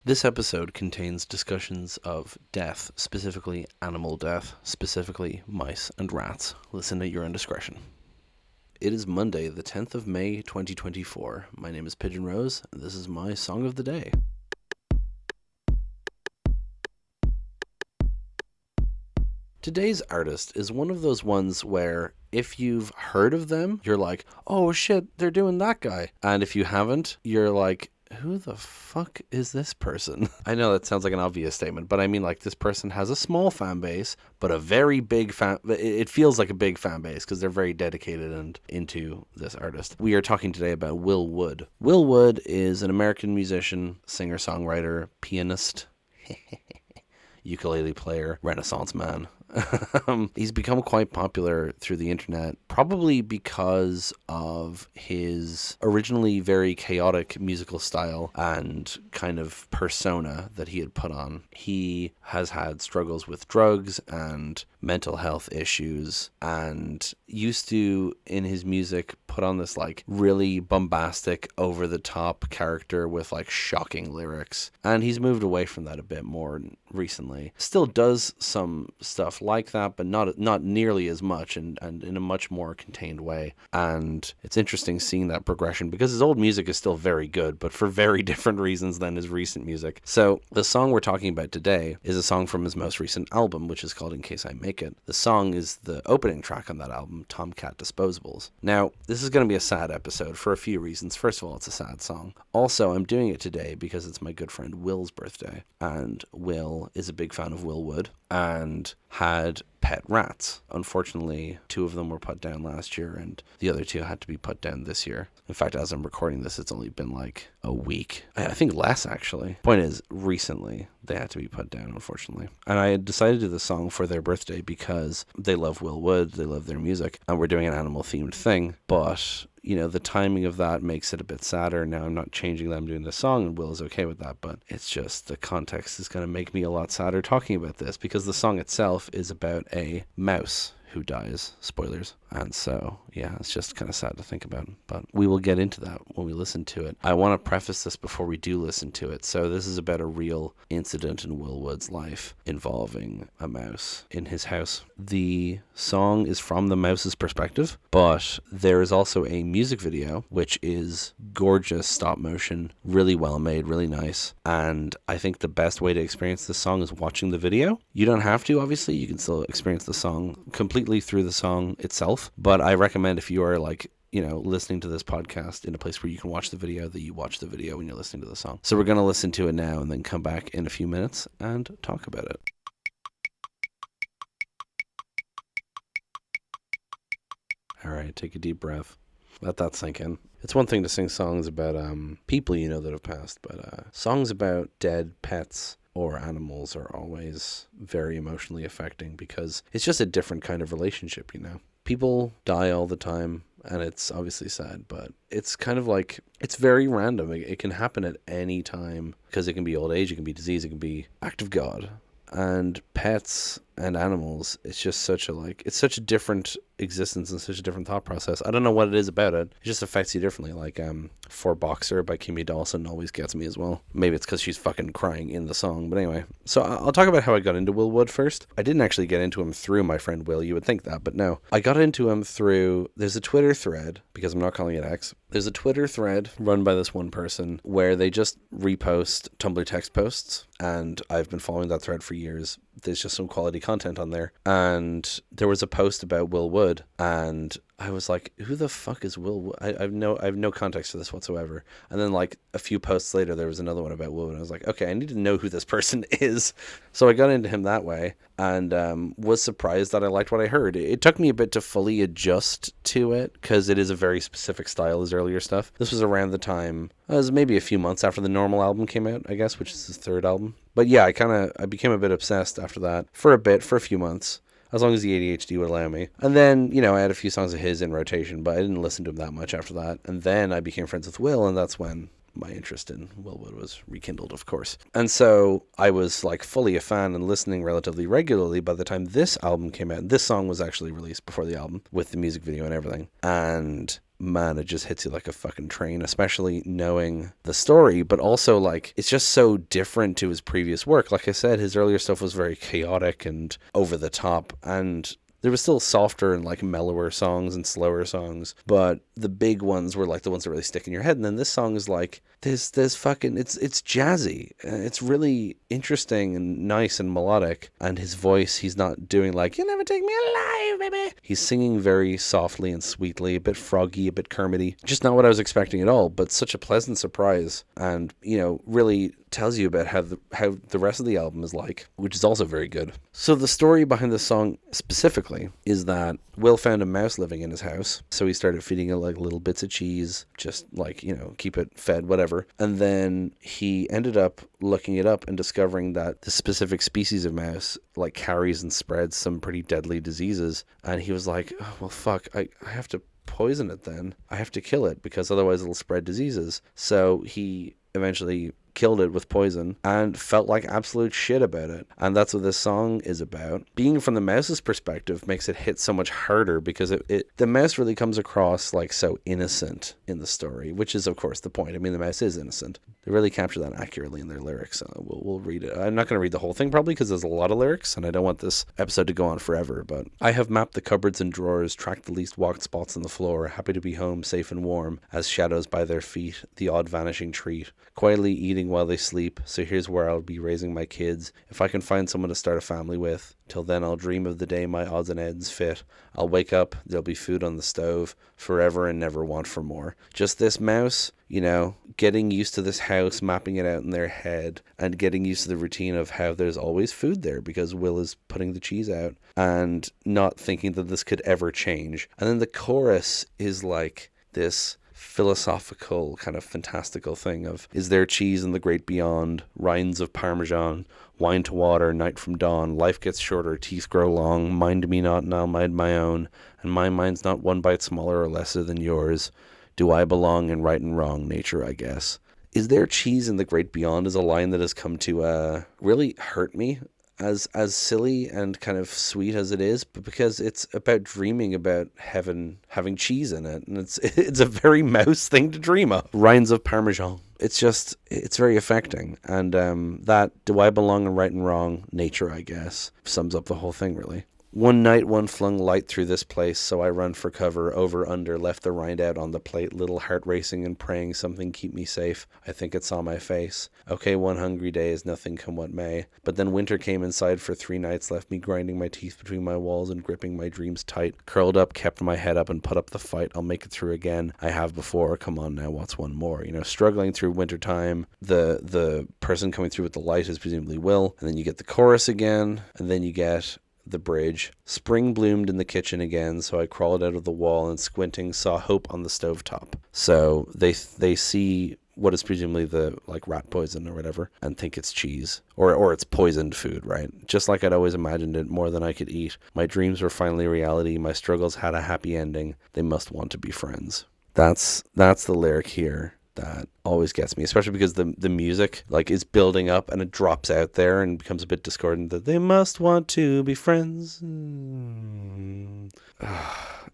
This episode contains discussions of death, specifically animal death, specifically mice and rats. Listen at your own discretion. It is Monday, the 10th of May, 2024. My name is Pigeon Rose, and this is my song of the day. Today's artist is one of those ones where if you've heard of them, you're like, oh shit, they're doing that guy. And if you haven't, you're like, who the fuck is this person? I know that sounds like an obvious statement, but I mean, like, this person has a small fan base, but a very big fan. It feels like a big fan base because they're very dedicated and into this artist. We are talking today about Will Wood. Will Wood is an American musician, singer, songwriter, pianist, ukulele player, Renaissance man. He's become quite popular through the internet, probably because of his originally very chaotic musical style and kind of persona that he had put on. He has had struggles with drugs and mental health issues and used to, in his music, put on this like really bombastic, over the top character with like shocking lyrics. And he's moved away from that a bit more recently. Still does some stuff like that, but not nearly as much, and in a much more contained way. And it's interesting seeing that progression because his old music is still very good, but for very different reasons than his recent music. So the song we're talking about today is a song from his most recent album, which is called In Case I Make It. The song is the opening track on that album, Tomcat Disposables. Now, this is going to be a sad episode for a few reasons. First of all, it's a sad song. Also, I'm doing it today because it's my good friend Will's birthday, and Will is a big fan of Will Wood and had pet rats. Unfortunately, 2 of them were put down last year and the other 2 had to be put down this year. In fact, as I'm recording this, it's only been like a week. I think less, actually. Point is, recently they had to be put down, unfortunately. And I had decided to do the song for their birthday because they love Will Wood, they love their music, and we're doing an animal themed thing. But you know, the timing of that makes it a bit sadder. Now I'm not changing that I'm doing the song, and Will is okay with that, but it's just the context is going to make me a lot sadder talking about this because the song itself is about a mouse who dies. Spoilers. And so, yeah, it's just kind of sad to think about. But we will get into that when we listen to it. I want to preface this before we do listen to it. So this is about a real incident in Will Wood's life involving a mouse in his house. The song is from the mouse's perspective, but there is also a music video, which is gorgeous stop motion, really well made, really nice. And I think the best way to experience this song is watching the video. You don't have to, obviously. You can still experience the song completely through the song itself. But I recommend if you are like, you know, listening to this podcast in a place where you can watch the video, that you watch the video when you're listening to the song. So we're going to listen to it now and then come back in a few minutes and talk about it. All right, take a deep breath. Let that sink in. It's one thing to sing songs about people you know that have passed, but songs about dead pets or animals are always very emotionally affecting because it's just a different kind of relationship, you know. People die all the time, and it's obviously sad, but it's kind of like, it's very random. It can happen at any time because it can be old age, it can be disease, it can be act of God. And pets and animals, it's just such a it's such a different existence and such a different thought process. I don't know what it is about it. It just affects you differently. Like For Boxer by Kimmy Dawson always gets me as well. Maybe it's because she's fucking crying in the song. But anyway, so I'll talk about how I got into Will Wood first. I didn't actually get into him through my friend Will. You would think that, but no. I got into him through, there's a Twitter thread, because I'm not calling it X. There's a Twitter thread run by this one person where they just repost Tumblr text posts. And I've been following that thread for years. There's just some quality content on there. And there was a post about Will Wood, and I was like, who the fuck is Will Wood? I have no context for this whatsoever. And then like a few posts later, there was another one about Will Wood, and I was like, okay, I need to know who this person is. So I got into him that way, and was surprised that I liked what I heard. It took me a bit to fully adjust to it, because it is a very specific style, his earlier stuff. This was around the time, it was maybe a few months after the Normal album came out, I guess, which is his 3rd album. But yeah, I became a bit obsessed after that for a few months, as long as the ADHD would allow me. And then, you know, I had a few songs of his in rotation, but I didn't listen to him that much after that. And then I became friends with Will, and that's when my interest in Will Wood was rekindled, of course. And so I was like fully a fan and listening relatively regularly by the time this album came out. This song was actually released before the album with the music video and everything. And man, it just hits you like a fucking train, especially knowing the story, but also like it's just so different to his previous work. Like I said, his earlier stuff was very chaotic and over the top, and there was still softer and like mellower songs and slower songs, but the big ones were like the ones that really stick in your head. And then this song is like there's fucking it's jazzy. It's really interesting and nice and melodic. And his voice, he's not doing like "You never take me alive, baby." He's singing very softly and sweetly, a bit froggy, a bit Kermity. Just not what I was expecting at all, but such a pleasant surprise. And really tells you about how the rest of the album is like, which is also very good. So the story behind this song specifically is that Will found a mouse living in his house, so he started feeding it like little bits of cheese, just like, keep it fed, whatever. And then he ended up looking it up and discovering that the specific species of mouse like carries and spreads some pretty deadly diseases. And he was like, oh, well, fuck, I have to poison it then. I have to kill it because otherwise it'll spread diseases. So he eventually killed it with poison and felt like absolute shit about it. And that's what this song is about. Being from the mouse's perspective makes it hit so much harder because the mouse really comes across like so innocent in the story, which is of course the point. I mean, the mouse is innocent. They really capture that accurately in their lyrics. We'll read it. I'm not going to read the whole thing probably because there's a lot of lyrics and I don't want this episode to go on forever, but I have mapped the cupboards and drawers, tracked the least walked spots on the floor, happy to be home safe and warm as shadows by their feet, the odd vanishing treat, quietly eating while they sleep, so here's where I'll be raising my kids. If I can find someone to start a family with, till then I'll dream of the day my odds and ends fit. I'll wake up, there'll be food on the stove, forever and never want for more. Just this mouse, getting used to this house, mapping it out in their head, and getting used to the routine of how there's always food there because Will is putting the cheese out, and not thinking that this could ever change. And then the chorus is like this philosophical kind of fantastical thing of, is there cheese in the great beyond, rinds of parmesan, wine to water, night from dawn, life gets shorter, teeth grow long, mind me not and I'll mind my own, and my mind's not one bite smaller or lesser than yours. Do I belong in right and wrong, nature I guess. Is there cheese in the great beyond is a line that has come to really hurt me, as silly and kind of sweet as it is, but because it's about dreaming about heaven having cheese in it, and it's a very mouse thing to dream of. Rinds of parmesan. It's very affecting, and that do I belong in right and wrong, nature I guess, sums up the whole thing really. One night one flung light through this place, so I run for cover, over, under, left the rind out on the plate, little heart racing and praying something keep me safe. I think it saw my face. Okay, one hungry day is nothing come what may. But then winter came inside for 3 nights, left me grinding my teeth between my walls and gripping my dreams tight. Curled up, kept my head up and put up the fight. I'll make it through again. I have before. Come on now, what's one more? Struggling through winter time. The person coming through with the light is presumably Will. And then you get the chorus again, and then you get the bridge. Spring bloomed in the kitchen again, so I crawled out of the wall and squinting saw hope on the stovetop. So they see what is presumably the like rat poison or whatever and think it's cheese or it's poisoned food, right? Just like I'd always imagined it, more than I could eat. My dreams were finally reality. My struggles had a happy ending. They must want to be friends. That's the lyric here that always gets me, especially because the music like is building up and it drops out there and becomes a bit discordant, that they must want to be friends.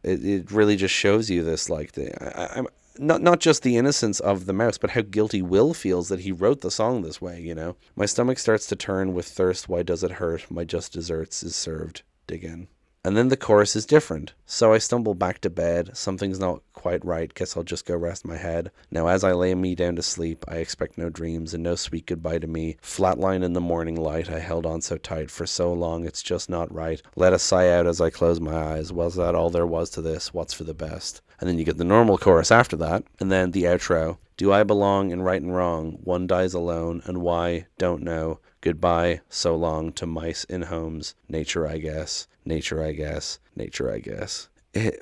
It really just shows you this, like I'm not just the innocence of the mouse, but how guilty Will feels that he wrote the song this way. My stomach starts to turn with thirst, why does it hurt? My just desserts is served, dig in. And then the chorus is different. So I stumble back to bed. Something's not quite right. Guess I'll just go rest my head. Now as I lay me down to sleep, I expect no dreams and no sweet goodbye to me. Flatline in the morning light, I held on so tight for so long, it's just not right. Let a sigh out as I close my eyes. Was that all there was to this? What's for the best? And then you get the normal chorus after that. And then the outro. Do I belong in right and wrong? One dies alone, and why? Don't know. Goodbye, so long to mice in homes. Nature, I guess. Nature, I guess. Nature, I guess. It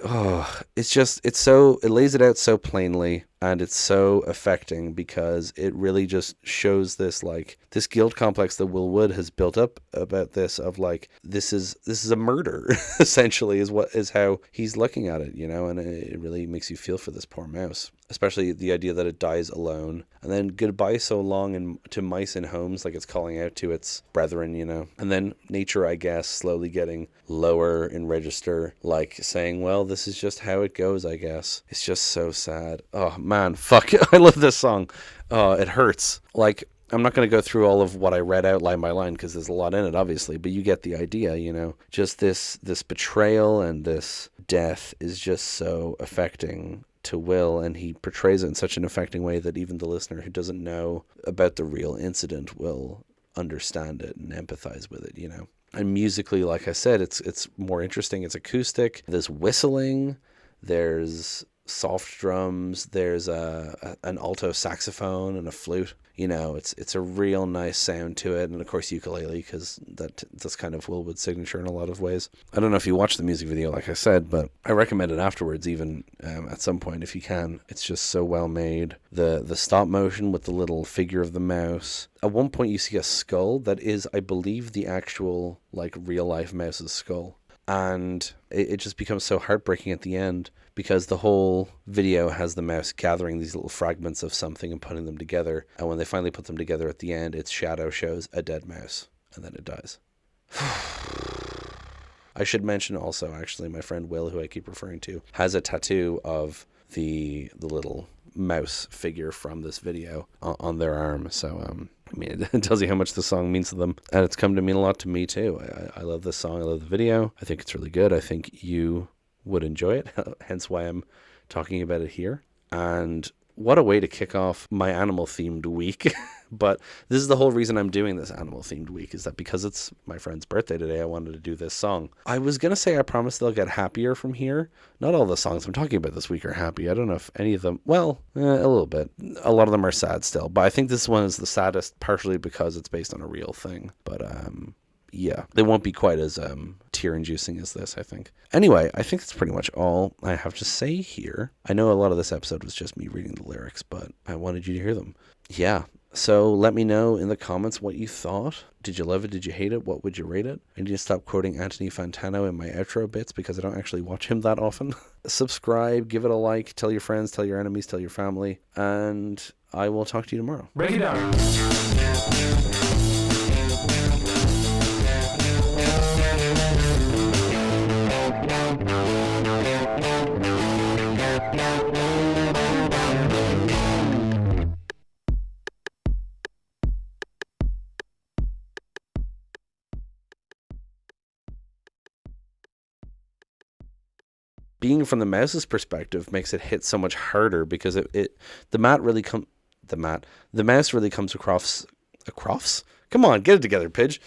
lays it out so plainly. And it's so affecting because it really just shows this like this guilt complex that Will Wood has built up about this of like this is a murder essentially is how he's looking at it, you know, and it really makes you feel for this poor mouse, especially the idea that it dies alone and then goodbye so long and to mice in homes, like it's calling out to its brethren, you know, and then nature, I guess, slowly getting lower in register, like saying, well, this is just how it goes, I guess. It's just so sad. Oh man, fuck. I love this song. It hurts. Like, I'm not going to go through all of what I read out line by line because there's a lot in it, obviously, but you get the idea, you know. Just this betrayal and this death is just so affecting to Will, and he portrays it in such an affecting way that even the listener who doesn't know about the real incident will understand it and empathize with it, you know. And musically, like I said, it's more interesting. It's acoustic. There's whistling. There's soft drums. There's an alto saxophone and a flute. You know, it's a real nice sound to it, and of course ukulele, because that's kind of Will Wood's signature in a lot of ways. I don't know if you watched the music video, like I said, but I recommend it afterwards, even at some point if you can. It's just so well made. The stop motion with the little figure of the mouse. At one point you see a skull that is, I believe, the actual like real life mouse's skull. And it just becomes so heartbreaking at the end because the whole video has the mouse gathering these little fragments of something and putting them together. And when they finally put them together at the end, its shadow shows a dead mouse and then it dies. I should mention also, actually, my friend Will, who I keep referring to, has a tattoo of the little mouse figure from this video on their arm. So, I mean, it tells you how much the song means to them. And it's come to mean a lot to me, too. I love this song. I love the video. I think it's really good. I think you would enjoy it, hence why I'm talking about it here. And what a way to kick off my animal-themed week. But this is the whole reason I'm doing this animal-themed week, is that because it's my friend's birthday today, I wanted to do this song. I was going to say I promise they'll get happier from here. Not all the songs I'm talking about this week are happy. I don't know if any of them, well, a little bit. A lot of them are sad still, but I think this one is the saddest, partially because it's based on a real thing. But, yeah, they won't be quite as tear-inducing as this, I think. Anyway, I think that's pretty much all I have to say here. I know a lot of this episode was just me reading the lyrics, but I wanted you to hear them. Yeah, so let me know in the comments what you thought. Did you love it? Did you hate it? What would you rate it? I need to stop quoting Anthony Fantano in my outro bits because I don't actually watch him that often. Subscribe, give it a like, tell your friends, tell your enemies, tell your family, and I will talk to you tomorrow. Break it down. Being from the mouse's perspective makes it hit so much harder because the mouse really comes across. Come on, get it together, Pidge.